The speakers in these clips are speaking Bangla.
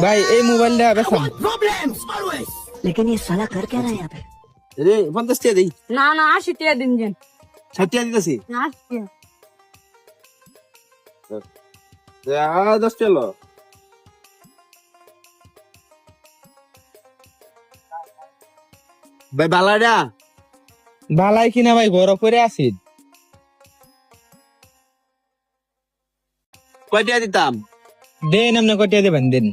ভাই এই মোবাইলটা বেচাম। लेकिन ये साला कर क्या रहा है यहाँ पे? রে 50 টাকা দেই, না না 80 টাকা দিন যেন 60 টাকা দিতেছি। না 80 টাকা 10 টাকা লো। ভাই বালাডা বালাই কিনা ভাই ঘর করে আছি। কয় টাকা দিতাম? দেন আপনি কটিয়া দেবেন দেন।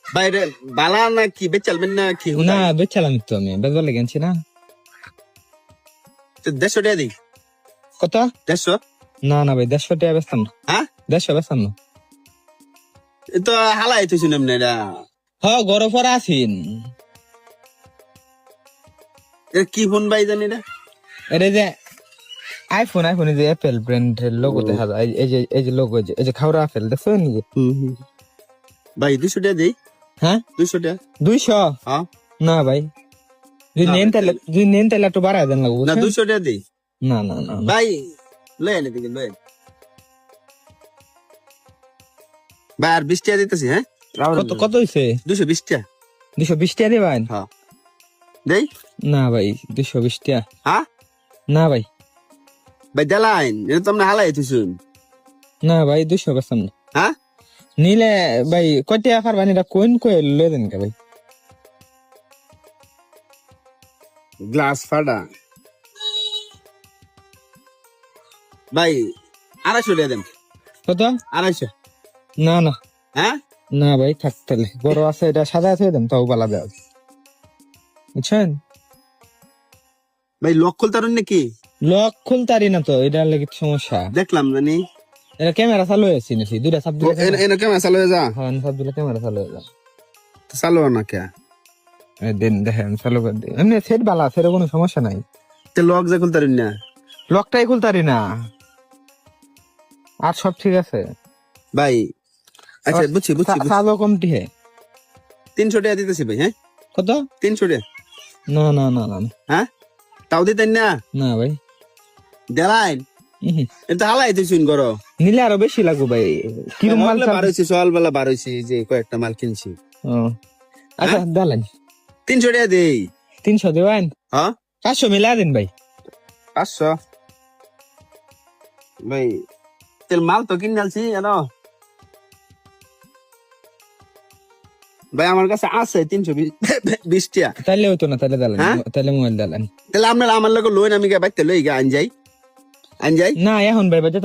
ভাই রে বালা না কি বেচালবেন না কি? না বেচালাম তো আমি বেচবার লেগেছি না। 150 টাকা দিই। কত? 150? না না ভাই 150 টাকা বেচতাম না। হ্যাঁ 150 বেচতাম না। এ তো হালাই তো শুনাম না এটা। হ্যাঁ ঘর পরে আছেন। এটা কি ফোন ভাই জানি এটা? এটা যে আইফোন যে অ্যাপেল ব্র্যান্ডের লোগো দেখা যায়। এই যে লোগো এই যে খাওয়া আপেল দেখছো নিজে। ভাই 200 টাকা দেই। হ্যাঁ 200 টাকা? 200? হ্যাঁ না ভাই যদি নেন তাহলে একটু বাড়ায় দেন লাগবো। না 200 টাকা দেই। না না না না। ভাই লয়ে নে দিকে লয়ে। ভাই আর 20 টাকা দিতেছি। হ্যাঁ কত কত হইছে? 220 টাকা। 220 টাকা দিবেন? হ্যাঁ দেই। না ভাই 220 টাকা হ্যাঁ না ভাই। ভাই দেলাইন এটা তো আমরা হালাই তো শুন। না ভাই 200 বেচতাম না। হ্যাঁ নিলে ভাই কয় টাকা পারবেন এটা কোন কই লয়ে দেন কে ভাই। গ্লাস ফাটা। ভাই 250 টাকা দেন। কত? 250? না না হ্যাঁ না ভাই থাক তাহলে। বড় আছে এটা সাদা আছে দেন তাও বালা দেওয়া বুঝছেন। ভাই লক খুলতারুন নাকি? লক খুলতারি না তো এটা লাগে সমস্যা। দেখলাম জানি এটা ক্যামেরা চালু হয়েছে নাকি দুইটা সাব দিলে এনে কেমন চালু হয়ে যা। হ্যাঁ সাব দিলে ক্যামেরা চালু হয়ে যায়। চালু না কে? দেন দেখেন চালু করে দিন। এমনি সেট বালা আছে কোনো সমস্যা নাই। তে লক যা খুলতারুন না? লকটাই খুলতারি না আর সব ঠিক আছে ভাই আচ্ছা বুঝছি চালু কমটি হে। 300 টাকা দিতেছি ভাই। হ্যাঁ কত? 300 টাকা। না না না না হ্যাঁ তাও দিতেন না? না ভাই দেলাইন ইহি। এটা হালাই তো শুন করো। নিলে আরো বেশি লাগবে ভাই। কিরম মাল বার হয়েছে সকালবেলা বার হয়েছে যে কয়েকটা মাল কিনছি। ও আচ্ছা দালান 300 টাকা দেই। 300 দেবেন? হ্যাঁ 500 মিলা দিন ভাই। 500? ভাই তেল মাল তো কিনে আনছি জানো ভাই, আমার কাছে আছে 320 টাকা। তাহলে হইতো না তাহলে দালান হ্যাঁ? তাহলে মোবাইল দালান। তাহলে আপনারা আমার লোক লোন আমি বাইতে লই গা আন যাই না এখন ভাই বাজে